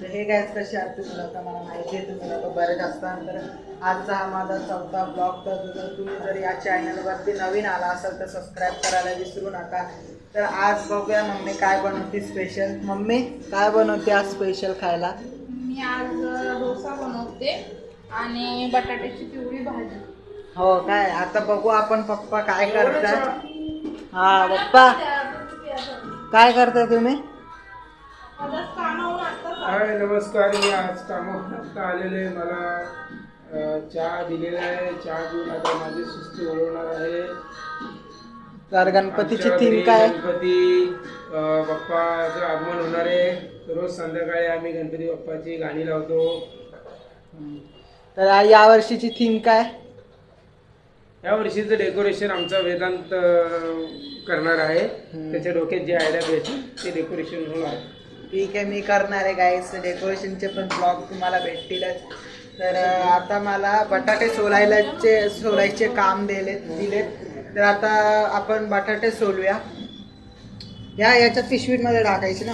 तर हे गाईज कसे आहात तुम्ही लोक, मला माहिती आहे तुम्ही लोक बरेच असतात. तर आजचा हा माझा 4था ब्लॉग. तर तुम्ही जर या चॅनलवरती नवीन आला असाल तर सबस्क्राईब करायला विसरू नका. तर आज बघूया मम्मी काय बनवते स्पेशल. मम्मी काय बनवते आज स्पेशल खायला? मी आज डोसा बनवते आणि बटाट्याची पिवळी भाजी. हो काय, आता बघू आपण पप्पा काय करतात. हा पप्पा काय करताय तुम्ही? हाय नमस्कार. मी आज कामावर आलेले, मला चहा दिलेला आहे. चहा पिऊन आता माझी सुस्ती ओढवणार आहे. तर गणपतीची आमच्या थीम घरी काय? गणपती बाप्पाचं आगमन होणार आहे. रोज संध्याकाळी आम्ही गणपती बाप्पाची गाणी लावतो. तर या वर्षीची थीम काय? या वर्षीचं डेकोरेशन आमचा वेदांत करणार आहे. त्याच्या डोक्यात जे आयडिया भेटेल ते डेकोरेशन होणार. ठीक आहे, मी करणार आहे गाईस. डेकोरेशनचे पण ब्लॉग तुम्हाला भेटतीलच. तर आता मला बटाटे सोलायचे काम दिलेत. तर आता आपण बटाटे सोलूया. याच्यात पिशवीमध्ये टाकायचे ना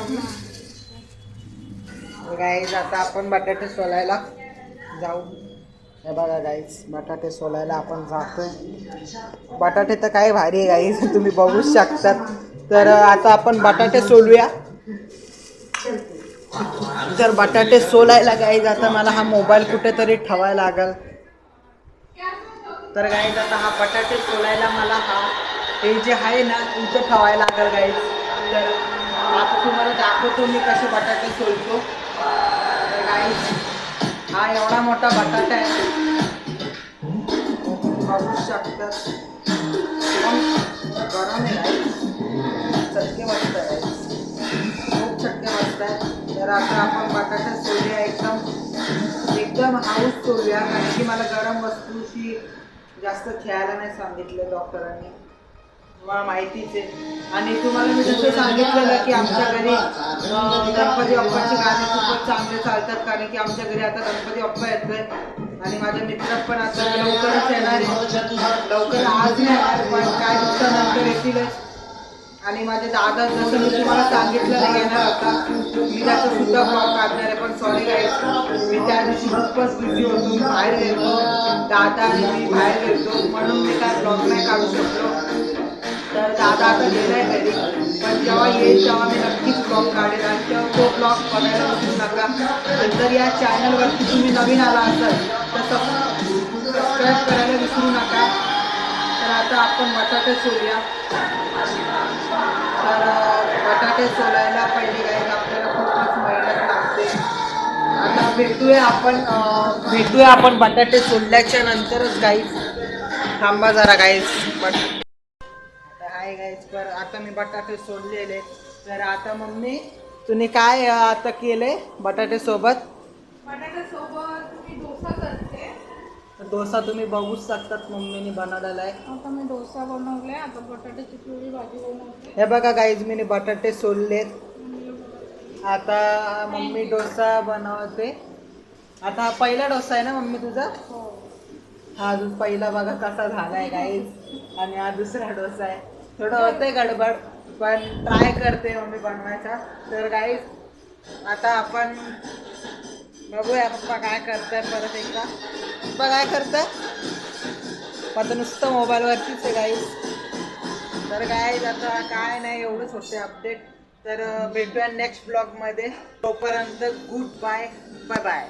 गाईज. आता आपण बटाटे सोलायला जाऊ. हे बघा गाईज, बटाटे सोलायला आपण जातोय. बटाटे तर काय भारी आहे गाईज, तुम्ही बघू शकतात. तर आता आपण बटाटे सोलूया. तर बटाटे सोलायला गाईज आता मला हा मोबाईल कुठेतरी ठेवायला लागल. तर गाईज आता हा बटाटे सोलायला मला हे जे आहे ना इथं ठेवायला लागल गाईज. तर आता तुम्हाला दाखवतो मी कसे बटाटे सोलतो. तर गाईज हा एवढा मोठा बटाटा आहे, बघू शकतात. गरम आहे गाईज, चटके मस्त आहे, खूप चटके मस्त आहे. तर आता आपण बटाटा सोलूया, एकदम हाऊस सोलूया. कारण की मला गरम वस्तूशी जास्त खेळायला नाही सांगितलं डॉक्टरांनी, मला माहितीच आहे. आणि तुम्हाला मी जसं सांगितलेलं की आमच्या घरी गणपती बाप्पाची गाणी खूपच चांगले चालतात. कारण की आमच्या घरी आता गणपती बाप्पा येतोय आणि माझ्या मित्रात पण आता लवकरच येणार आहे. लवकर आज नाही येणार पण काही दिवसानंतर येतीलच. आणि माझे दादा, जसं मी तुम्हाला सांगितलं येणार होता, मी त्याचा सुद्धा ब्लॉग काढणार आहे. पण सॉरी गाईज, मी त्या दिवशी खूपच बिझी होतो, मी बाहेर गेलो, दादा आणि मी बाहेर गेलो, म्हणून मी काय ब्लॉग नाही काढू शकलो. तर दादा आता गेलाय घरी, पण जेव्हा येईल तेव्हा मी नक्कीच ब्लॉग काढेल. आणि तेव्हा तो ब्लॉग बघायला विसरू नका. आणि जर या चॅनलवरती तुम्ही नवीन आला असाल तर सबस्क्राईब करायला विसरू नका. तर आता आपण बटाटे सोलूया. तर बटाटे सोलायला पहिले गाईज आपल्याला खूपच मेहनत लागते. आता भेटूया आपण बटाटे सोलल्याच्या नंतरच गाईज. थांबा जरा गाईज. हाय गाईज, पर आता मी बटाटे सोडलेले. तर आता मम्मी तुम्ही काय आता केले बटाटे सोबत? बटाट्यासोबत मी डोसा करते. डोसा तुम्ही बघूच शकतात मम्मीने बनवलेला आहे. आता मी डोसा बनवले, आता बटाट्याची पिवळी भाजी बनवते. हे बघा गाईज, मी बटाटे सोललेत. आता मम्मी डोसा बनवते. आता हा पहिला डोसा आहे ना मम्मी तुझा? हो. हा पहिला बघा कसा झालाय गाईज, आणि हा दुसरा डोसा आहे. थोडं होतंय गडबड, पण ट्राय करते मम्मी बनवायचा. तर गाईज आता आपण बघूया पप्पा काय करताय. परत एकदा पप्पा काय करताय? आता नुसतं मोबाईलवरतीच आहे गाईज. तर गाईज आता काय नाही, एवढंच होते अपडेट. तर भेटूया नेक्स्ट ब्लॉगमध्ये. तोपर्यंत गुड बाय, बाय बाय.